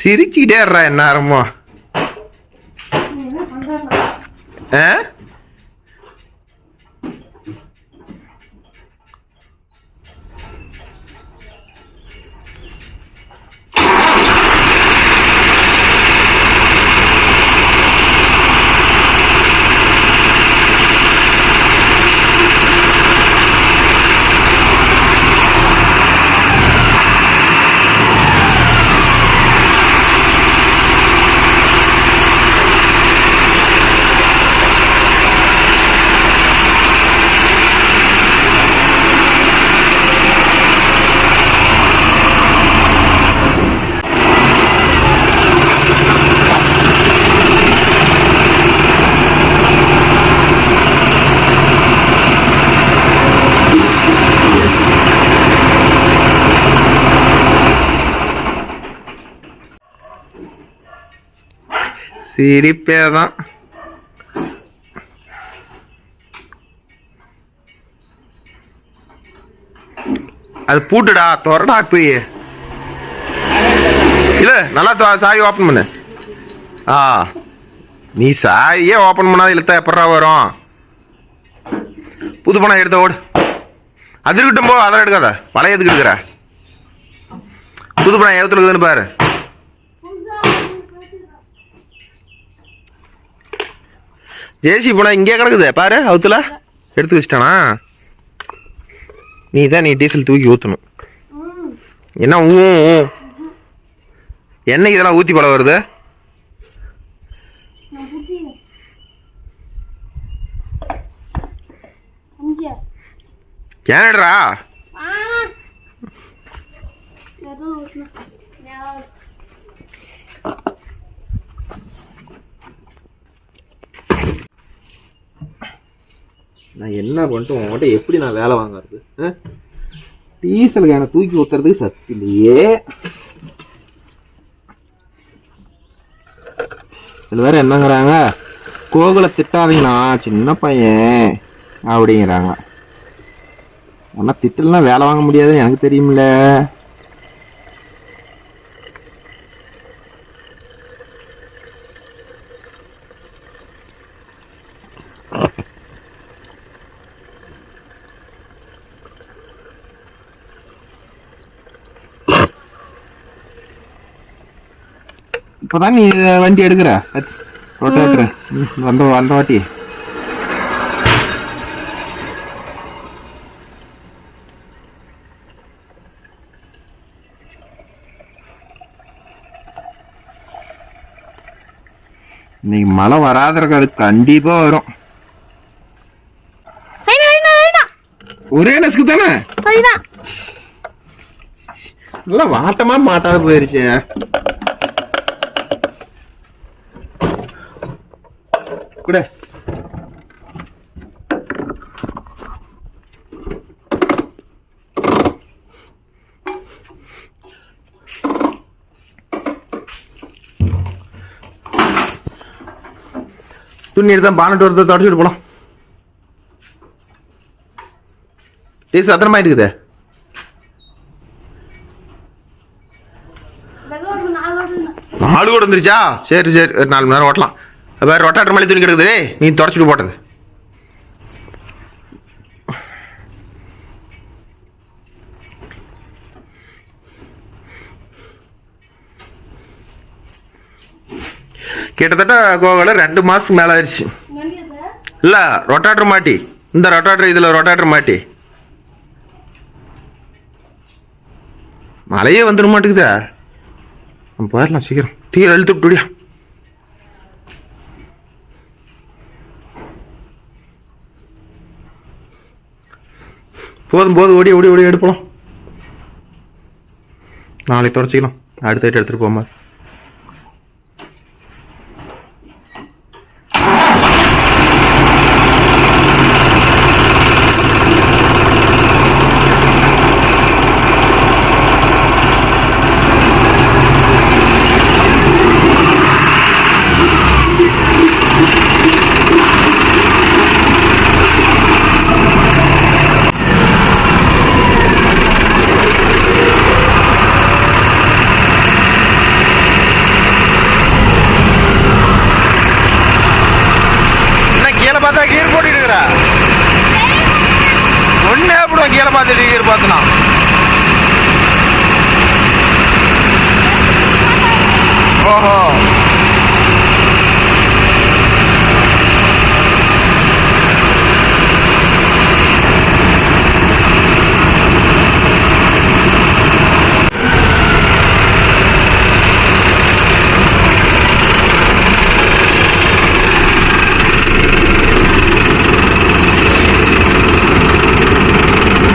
சிரிச்சுக்கிட்டே இருறா என்ன ஆரம்போ. சிரிப்பேதான். அது பூட்டுடா, தொறடா போய். இல்ல நல்லா சாய் ஓப்பன் பண்ணு. நீ சாயே ஓப்பன் பண்ணாத இழுத்தா எப்படா வரும்? புது பணம் எடுத்த ஓடு. அது இருக்கட்டும் போ, அதெல்லாம் எடுக்காத. பழைய எதுக்கு இருக்கிற? புது பணம் எவ்வளோ இருக்குதுன்னு பாரு. ஜேசி போனா இங்கே கிடக்குது பாரு, அவுத்துல எடுத்து வச்சிட்டானா? நீ தான் டீசல் தூக்கி ஊற்றணும். என்ன என்னைக்கு இதெல்லாம் ஊற்றி பழம் வருது? ஏனடா நான் என்ன பண்ணிட்டு உங்கள்கிட்ட எப்படி நான் வேலை வாங்கறது? டீசல் கேனை தூக்கி ஊத்துறதுக்கு சக்தி இல்லையே. இதுல வேற என்னங்கிறாங்க, கோகுல திட்டாதீங்கண்ணா சின்ன பையன் அப்படிங்கிறாங்க. ஆனா திட்டலாம் வேலை வாங்க முடியாதுன்னு எனக்கு தெரியுமில்ல. இப்பதான் நீ வண்டி எடுக்கிற ரொட்டேட்டர் வந்த வாட்டி இன்னைக்கு மழை வராத இருக்காது, கண்டிப்பா வரும். ஒரே நசுக்கு தானே நல்லா வாட்டமா மாட்டாத போயிருச்சு. கூட துணி எடுத்தா பானட்டு வரத தொடச்சிட்டு போலாம். டேஸ் அத்தனமா இருக்குது. நாலு கூட வந்துருச்சா? சரி சரி, 4 மணி நேரம் ஓட்டலாம். வேற ரொட்டாட்டர் மழை துணி கிடக்குது, நீ தொடச்சிட்டு போட்டது. கிட்டத்தட்ட கோவால 2 மாசத்துக்கு மேல ஆயிடுச்சு. இல்ல ரொட்டாட்டர் மாட்டி, இந்த ரொட்டாட்டர் இதுல ரொட்டாட்டர் மாட்டி மழையே வந்துட மாட்டேங்குதா? போயிடலாம் சீக்கிரம், தீர அழுத்து விட்டுடியா. போதும் போதும், ஓடி ஓடி ஓடி எடுப்போம். நாளைக்கு தொடச்சிக்கலாம், அடுத்த எடுத்துட்டு போமா. பார்த்து டிக்கெட் பார்த்தனா ஓஹோ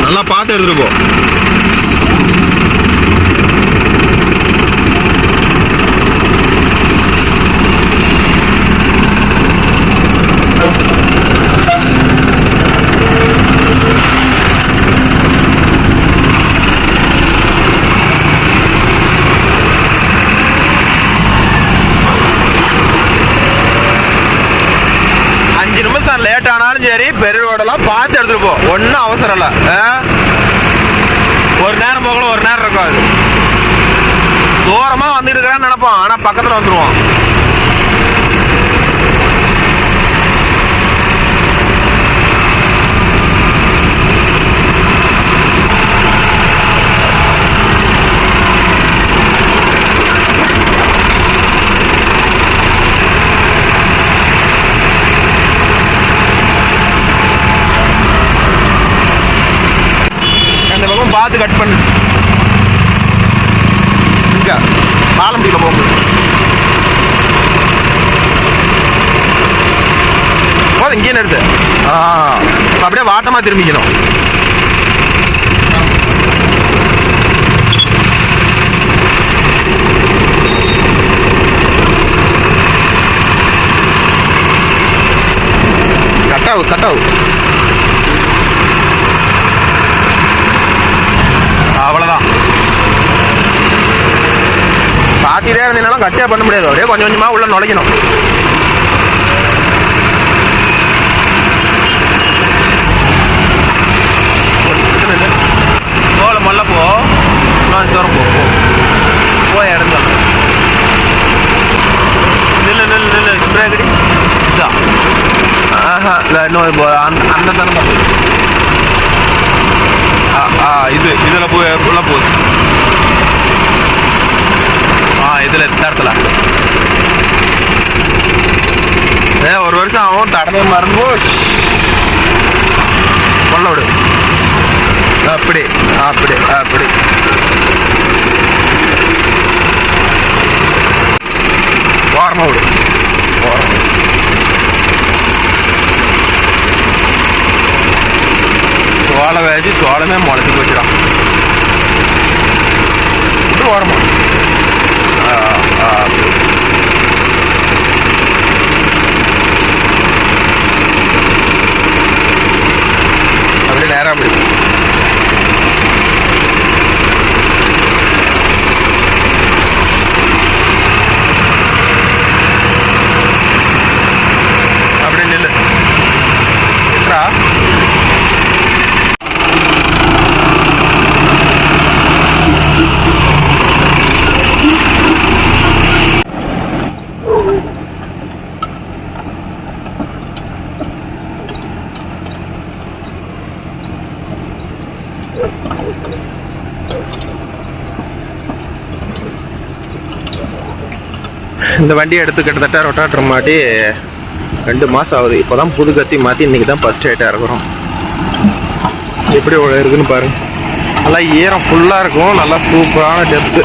நல்லா பார்த்து எடுத்துட்டு போ. லேட் ஆனாலும் சரி பெரிய ரோடெல்லாம் பார்த்து எடுத்துட்டு போ. ஒன்றும் அவசரம் இல்லை. ஒரு நேரம் போகல ஒரு நேரம் இருக்காது. தூரமாக வந்துட்டு இருக்கிறான்னு நினைப்போம், ஆனால் பக்கத்தில் வந்துடுவோம். பார்த்து கட் பண்ணு. இங்க பாலம்பட்டியில் போகும்போது போதும், இங்கே நிறுத்து. அப்படியே வாட்டமாக திரும்பிக்கணும். கட்டாவு கட்டாவு. அவ்வளோதான். பார்த்துட்டே இருந்தீங்கனாலும் கட்டியா பண்ண முடியாது. அப்படியே கொஞ்சம் கொஞ்சமாக உள்ள நுழைக்கணும். போல மல்ல போ, தூரம் போ போய் இடத்துல நில்லு நில்லு நில்லு. பிரேக்கடி இதான். இல்லை இன்னும் அந்த தானே இது இதில் போய் உள்ள போகுது. இதில் இந்த இடத்துல ஒரு வருஷம் ஆகும். தடவை மறந்து கொள்ள விடு. அப்படி அப்படி அப்படி ஓரமாக விடு. ஓரம் சோளம் வேச்சு சோளமே முளைச்சி போச்சுடான். ஓரமா அப்படி நேரம் அப்படி அப்படி நில்லு. எட்ரா இந்த வண்டியை எடுத்து கிட்டத்தட்ட ரொட்டாட்டர் மாட்டி 2 மாதம் ஆகுது. இப்போ தான் புது கத்தி மாற்றி இன்றைக்கி தான் ஃபஸ்ட் ஐட்டாக இருக்கிறோம். எப்படி இருக்குன்னு பாருங்க. நல்லா ஈரம் ஃபுல்லாக இருக்கும். நல்லா சூப்பரான டெப்த்து.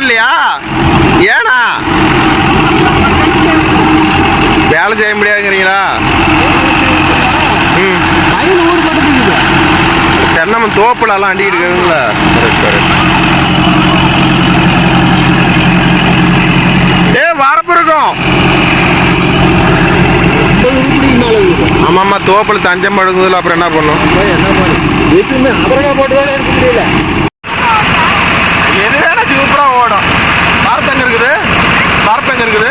இல்லையா? ஏனா வேலை செய்ய முடியாதுங்கிறீங்களா? தென்னம தோப்புல எல்லாம் அண்டிக்கிட்டு இருக்குங்களா? வரப்பு இருக்கும். ஆமாம்மா, தோப்புல தஞ்சம் படுங்குதுல, அப்புறம் என்ன பண்ணும்? எது வேணா சூப்பரா ஓடும். மரத்தங்க இருக்குது, மரத்தங்க இருக்குது.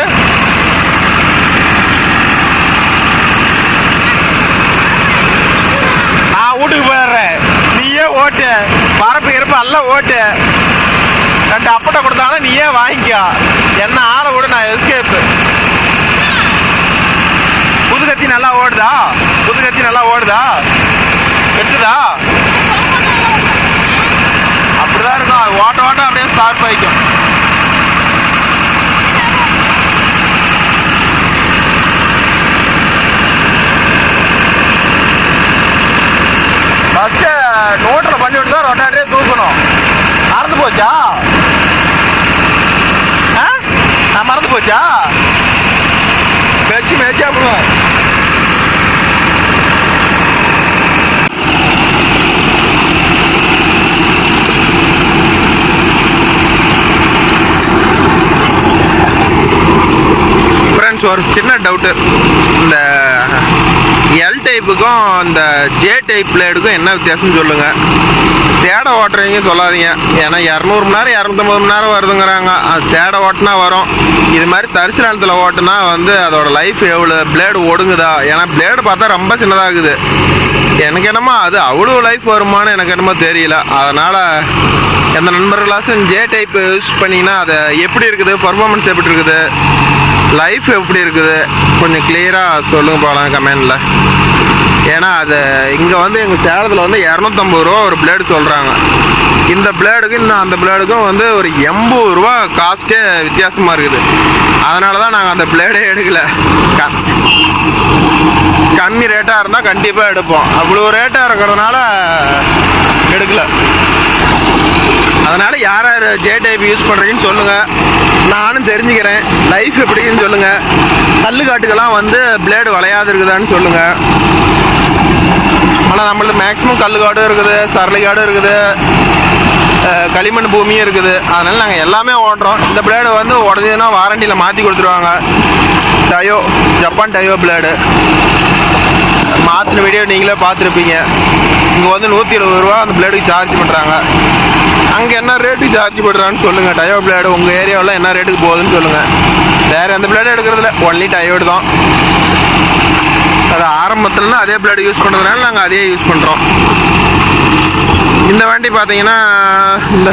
நான் வீட்டுக்கு போயிடுறேன், நீயே ஓட்டு. பரப்பு இருப்ப எல்லாம் ஓட்டு. 2 அப்பட்டை கொடுத்தாலும் நீயே வாங்கிக்கோ. என்ன ஆளை விட நான் எஸ்கேப்பு. புதுகத்தி நல்லா ஓடுதா? புதுகத்தி நல்லா ஓடுதா? வெட்டுதா? அப்படிதான் இருக்கும். ஓட்ட ஓட்ட அப்படியே ஸ்டார்ட் ஆகிக்கும். ஃபஸ்ட்டு நோட்டில் பண்ணி விட்டு தான் ரொட்டாட்டரே தூக்கணும். மறந்து போச்சா? நான் மறந்து போச்சா? வச்சு மேய்ச்சா போடுவேன். ஃப்ரெண்ட்ஸ், ஒரு சின்ன டவுட்டு. இந்த எல் டைப்புக்கும் இந்த ஜே டைப் பிளேடுக்கும் என்ன வித்தியாசம்னு சொல்லுங்க. சேடை ஓட்டுறீங்க சொல்லாதீங்க. ஏன்னா 200 மணி நேரம் 250 மணி நேரம் வருதுங்கிறாங்க. அது சேடை ஓட்டினா வரும். இது மாதிரி தரிசு நிலத்தில் ஓட்டுனா வந்து அதோட லைஃப் எவ்வளோ, பிளேடு ஒடுங்குதா? ஏன்னா பிளேடு பார்த்தா ரொம்ப சின்னதாகுது. எனக்கு என்னமோ அது அவ்வளோ லைஃப் வருமானு எனக்கு என்னமோ தெரியல. அதனால் எந்த நண்பர்களாச்சும் ஜே டைப் யூஸ் பண்ணிங்கன்னா அது எப்படி இருக்குது, பர்ஃபார்மன்ஸ் எப்படி இருக்குது, லைஃப் எப்படி இருக்குது, கொஞ்சம் கிளியராக சொல்லுங்க போகலாம் கமெண்டில். ஏன்னா அது இங்கே வந்து எங்கள் சேலத்தில் வந்து 250 ரூபா ஒரு பிளேடு சொல்கிறாங்க. இந்த பிளேடுக்கும் இன்னும் அந்த பிளேடுக்கும் வந்து ஒரு 80 ரூபா காஸ்ட்டே வித்தியாசமாக இருக்குது. அதனால தான் நாங்கள் அந்த பிளேடே எடுக்கலை. கம்மி ரேட்டாக இருந்தால் கண்டிப்பாக எடுப்போம். அவ்வளோ ரேட்டாக இருக்கிறதுனால எடுக்கலை. அதனால் யார் யார் ஜே டைப் யூஸ் பண்ணுறீங்கன்னு சொல்லுங்கள், நானும் தெரிஞ்சுக்கிறேன். லைஃப் எப்படின்னு சொல்லுங்கள். கல்லுக்காட்டுக்கெல்லாம் வந்து பிளேடு வளையாது இருக்குதான்னு சொல்லுங்கள். ஆனால் நம்மளுக்கு மேக்ஸிமம் கல்லுக்காடும் இருக்குது, சரளிக்காடும் இருக்குது, களிமண் பூமியும் இருக்குது. அதனால் நாங்கள் எல்லாமே ஓடுறோம். இந்த பிளேடு வந்து உடஞ்சதுன்னா வாரண்டியில் மாற்றி கொடுத்துருவாங்க. டயோ, ஜப்பான் டயோ பிளேடு மாற்றின வீடியோ நீங்களே பார்த்துருப்பீங்க. இங்கே வந்து 120 ரூபா அந்த பிளேடுக்கு சார்ஜ் பண்ணுறாங்க. அங்கே என்ன ரேட்டுக்கு சார்ஜ் பண்ணுறான்னு சொல்லுங்கள். டயோ பிளேடு உங்கள் ஏரியாவில் என்ன ரேட்டுக்கு போகுதுன்னு சொல்லுங்கள். வேறு எந்த பிளேடு எடுக்கிறதில்ல, ஒன்லி டயோடு தான். அது ஆரம்பத்துலன்னா அதே பிளேடு யூஸ் பண்ணுறதுனால நாங்கள் அதே யூஸ் பண்ணுறோம். இந்த வண்டி பார்த்தீங்கன்னா இந்த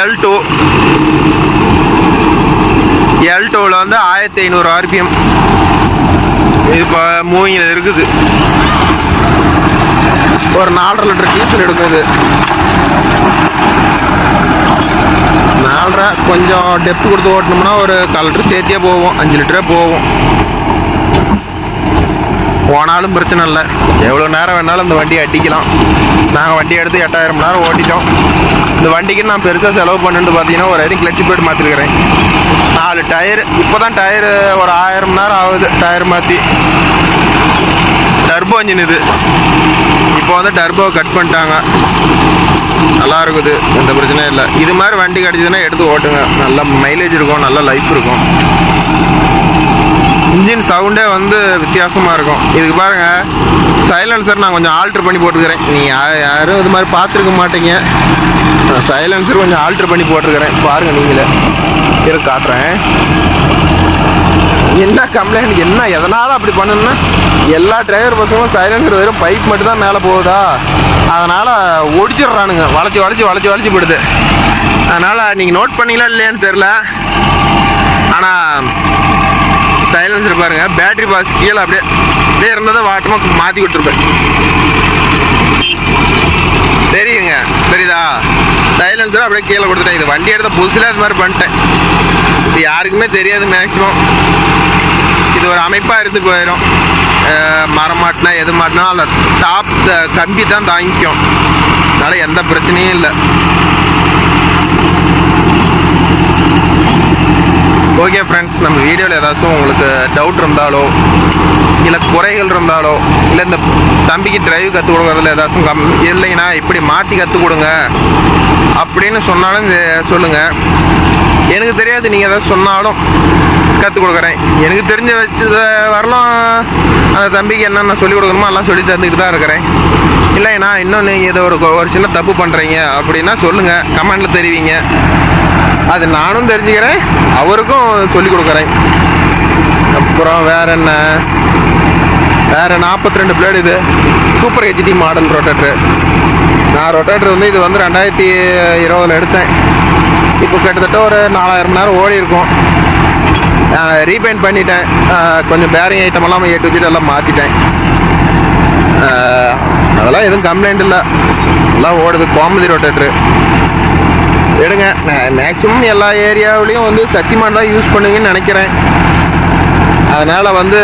L2 வந்து 1500 RPM. இது இப்போ மூவிங்கில் இருக்குது. ஒரு 4.5 லிட்டர் டீசல் எடுக்குது. 4.5 கொஞ்சம் டெப்த் கொடுத்து ஓட்டினோம்னா ஒரு 1/4 லிட்டர் சேர்த்தியே போவோம், 5 லிட்டரே போவோம். போனாலும் பிரச்சனை இல்லை, எவ்வளோ நேரம் வேணாலும் இந்த வண்டியை அடிக்கலாம். நாங்கள் வண்டி எடுத்து 8000 மணி நேரம் ஓட்டிட்டோம். இந்த வண்டிக்கு நான் பெருசாக செலவு பண்ணிட்டு பார்த்தீங்கன்னா ஒரு ஐடிங் கிளட்ச் பேட் மாற்றிருக்கிறேன். 4 டயரு. இப்போ தான் டயரு ஒரு 1000 மணி நேரம் ஆகுது டயர் மாற்றி. டர்போ இன்ஜின் இது. இப்போ வந்து டர்போ கட் பண்ணிட்டாங்க. நல்லா இருக்குது, எந்த பிரச்சனையும் இல்லை. இது மாதிரி வண்டி கிடச்சிதுன்னா எடுத்து ஓட்டுங்க. நல்ல மைலேஜ் இருக்கும், நல்ல லைஃப் இருக்கும். இன்ஜின் சவுண்டே வந்து வித்தியாசமாக இருக்கும். இதுக்கு பாருங்கள், சைலன்சர் நான் கொஞ்சம் ஆல்ட்ரு பண்ணி போட்டுக்கிறேன். நீங்கள் யாரும் இது மாதிரி பார்த்துருக்க மாட்டீங்க. சைலன்சர் கொஞ்சம் ஆல்ட்ரு பண்ணி போட்டுருக்கிறேன். பாருங்கள், நீங்களே இரு காட்டுறேன். என்ன கம்ப்ளைண்ட், என்ன எதனால் அப்படி பண்ணணும்னா, எல்லா டிரைவர் பசங்களும் சைலன்சர் வெறும் பைப் மட்டும் தான் மேலே போகுதா, அதனால் ஒடிச்சிடுறானுங்க. வளைச்சி போடுது. அதனால் நீங்கள் நோட் பண்ணிங்களா இல்லையான்னு தெரில. ஆனால் சைலன்சர் பாருங்க, பேட்டரி பாஸ் கீழே அப்படியே இருந்ததை வாட்டமாக மாற்றி கொடுத்துருப்பேன். தெரியுங்க, தெரியுதா? சைலன்சர் அப்படியே கீழே கொடுத்துட்டேன். இது வண்டி எடுத்த புதுசில் அது மாதிரி பண்ணிட்டேன். இது யாருக்குமே தெரியாது மேக்ஸிமம். இது ஒரு அமைப்பாக இருந்து போயிடும். மரம் மாட்டினா எது மாட்டினா அந்த டாப் கம்பி தான் தாங்கிக்கும். அதனால் எந்த பிரச்சனையும் இல்லை. ஓகே ஃப்ரெண்ட்ஸ், நம்ம வீடியோவில் ஏதாச்சும் உங்களுக்கு டவுட் இருந்தாலோ இல்லை குறைகள் இருந்தாலோ இல்லை இந்த தம்பிக்கு டிரைவ் கற்றுக் கொடுக்குறதுல ஏதாச்சும் இல்லைங்கன்னா இப்படி மாற்றி கற்றுக் கொடுங்க அப்படின்னு சொன்னாலும் சொல்லுங்கள். எனக்கு தெரியாது, நீங்கள் ஏதாவது சொன்னாலும் கற்றுக் கொடுக்குறேன். எனக்கு தெரிஞ்ச வச்சு வரலாம் அந்த தம்பிக்கு என்னென்ன சொல்லிக் கொடுக்கணுமோ எல்லாம் சொல்லி தந்துக்கிட்டு தான் இருக்கிறேன். இல்லைண்ணா இன்னும் நீங்கள் இதை ஒரு சின்ன தப்பு பண்ணுறீங்க அப்படின்னா சொல்லுங்கள், கமெண்டில் தெரிவிங்க. அது நானும் தெரிஞ்சுக்கிறேன், அவருக்கும் சொல்லிக் கொடுக்குறேன். அப்புறம் வேறு என்ன, வேறு 42 பிளேடு. இது சூப்பர் ஹெச்டி மாடல் ரொட்டேட்ரு. நான் ரொட்டேட்ரு வந்து இது வந்து 2020 எடுத்தேன். இப்போ கிட்டத்தட்ட ஒரு 4000 மணி நேரம் ஓடி இருக்கும். ரீபெயிண்ட் பண்ணிட்டேன், கொஞ்சம் பேரிங் ஐட்டம் எல்லாம் A to Z எல்லாம் மாற்றிட்டேன். அதெல்லாம் எதுவும் கம்ப்ளைண்ட் இல்லை, எல்லாம் ஓடுது. கோமதி ரொட்டேட்ரு எடுங்க. மேக்ஸிமம் எல்லா ஏரியாவிலையும் வந்து சக்திமான் தான் யூஸ் பண்ணுவீங்கன்னு நினைக்கிறேன். அதனால் வந்து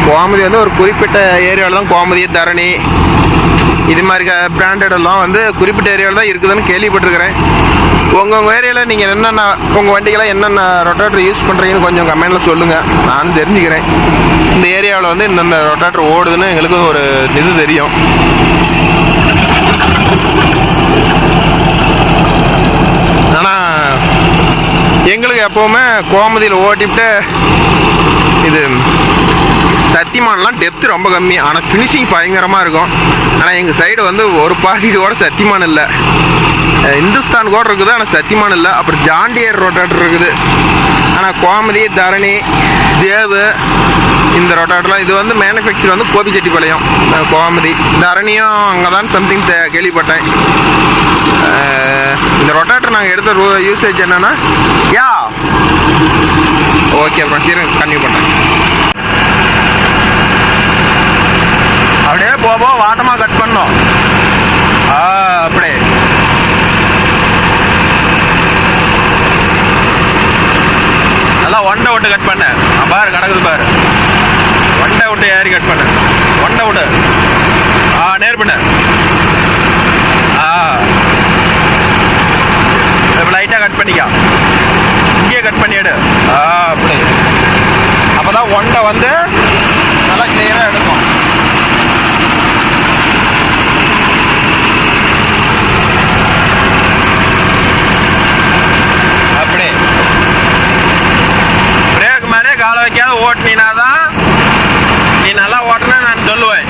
கோமதி வந்து ஒரு குறிப்பிட்ட ஏரியாவில் தான், கோமதி, தரணி இது மாதிரி பிராண்டட் எல்லாம் வந்து குறிப்பிட்ட ஏரியாவில் தான் இருக்குதுன்னு கேள்விப்பட்டிருக்கிறேன். உங்கள் ஏரியாவில் நீங்கள் என்னென்ன உங்கள் வண்டிக்கெல்லாம் என்னென்ன ரொட்டேட்டர் யூஸ் பண்ணுறீங்கன்னு கொஞ்சம் கமெண்டில் சொல்லுங்கள், நானும் தெரிஞ்சுக்கிறேன். இந்த ஏரியாவில் வந்து இந்தந்த ரொட்டேட்டர் ஓடுதுன்னு எங்களுக்கு ஒரு இது தெரியும். ஆனால் எங்களுக்கு எப்போவுமே கோமதியில் ஓட்டிவிட்டு இது சத்தியமானலாம் டெப்த்து ரொம்ப கம்மி, ஆனால் ஃபினிஷிங் பயங்கரமாக இருக்கும். ஆனால் எங்கள் சைடு வந்து ஒரு பாக்கெட்டு கூட சத்தியமான் இல்லை. இந்துஸ்தான் கூட இருக்குது, ஆனால் சத்தியமான் இல்லை. அப்புறம் ஜாண்டியர் ரொட்டேட்டர் இருக்குது. ஆனால் கோமதி, தரணி, தேவு இந்த ரொட்டேட்டர்லாம் இது வந்து மேனுஃபேக்சர் வந்து கோபிச்செட்டிப்பாளையம். கோமதி, தரணியும் அங்கே தான் சம்திங் கேள்விப்பட்டேன். இந்த ரொட்டேட்டர் நாங்கள் எடுத்த யூசேஜ் என்னன்னா ஓகே அப்புறம் கன்டினியூ பண்ணுறேன். அப்படியே போக வாட்டமாக கட் பண்ணோம். அப்படியே நல்லா ஒண்டை விட்டு கட் பண்ண. பாரு கிடக்குது பாரு, ஒண்டை விட்டு ஏறி கட் பண்ண. ஒண்டை விட்டு நேர் பண்ண. இப்போ லைட்டாக கட் பண்ணிக்கா, இங்கேயே கட் பண்ணிடு. அப்படி அப்போ தான் ஒண்டை வந்து நல்லா கிளியராக எடுக்கும். அப்படி பிரேக் மேலே காலை வைக்காத ஓட்டினா தான் நீ நல்லா ஓட்டினா நான் சொல்லுவேன்.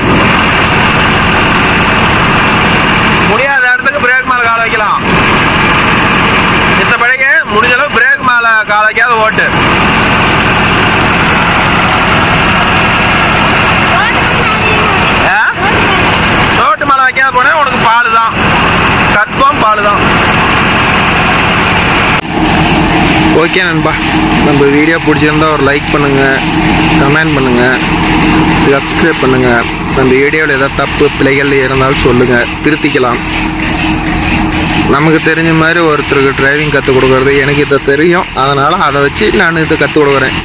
முடியாத இடத்துக்கு பிரேக் மேலே காலை வைக்கலாம். மித்தபடிக்கு முடிஞ்ச அளவு பிரேக் மேலே காலை வைக்காத ஓட்டு. ரோட்டு மேலே வைக்காத போனா உனக்கு பால் தான், கற்கும் பால் தான். ஓகே நண்பா, நம்ம வீடியோ பிடிச்சிருந்தா ஒரு லைக் பண்ணுங்கள், கமெண்ட் பண்ணுங்கள், சப்ஸ்கிரைப் பண்ணுங்கள். நம்ம வீடியோவில் ஏதாவது தப்பு பிழைகள் இருந்தாலும் சொல்லுங்கள், திருத்திக்கலாம். நமக்கு தெரிஞ்ச மாதிரி ஒருத்தருக்கு டிரைவிங் கற்றுக் கொடுக்குறது எனக்கு இதை தெரியும், அதனால் அதை வச்சு நான் இதை கற்றுக் கொடுக்குறேன்.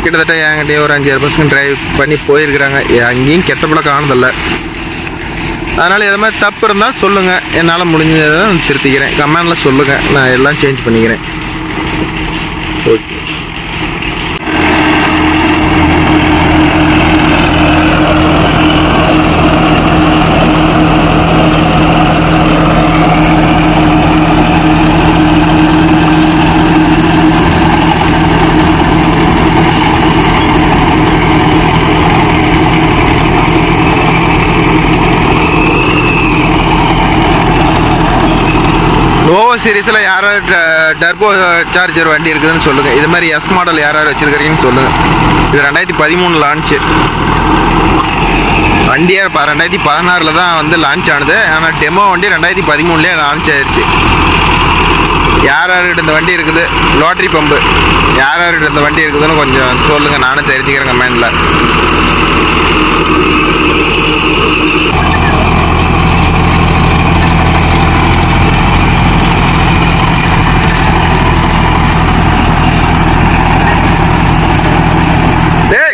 கிட்டத்தட்ட என்கிட்டயே ஒரு 5-6 பசங்க டிரைவ் பண்ணி போயிருக்கிறாங்க, அங்கேயும் கெட்ட பிள்ளை காணதில்லை. அதனால் எது மாதிரி தப்பு இருந்தால் சொல்லுங்கள், என்னால் முடிஞ்சதை நான் திருத்திக்கிறேன். கமெண்டில் சொல்லுங்கள், நான் எல்லாம் சேஞ்ச் பண்ணிக்கிறேன். ஓகே. நோவோ சீரீஸில் யாராவது டர்போ சார்ஜர் வண்டி இருக்குதுன்னு சொல்லுங்கள். இது மாதிரி எஸ் மாடல் யாராவது வச்சுருக்கிறீங்கன்னு சொல்லுங்கள். இது 2013 லான்ச்சு வண்டியே. 2016 தான் வந்து லான்ச் ஆனது. ஆனால் டெமோ வண்டி 2013 லான்ச் ஆயிடுச்சு. யார் யார்கிட்ட இந்த வண்டி இருக்குது, லோட்டரி பம்பு யார் யார்கிட்ட இந்த வண்டி இருக்குதுன்னு கொஞ்சம் சொல்லுங்கள், நானும் தெரிஞ்சுக்கிறேன் கமெண்டில். Hey,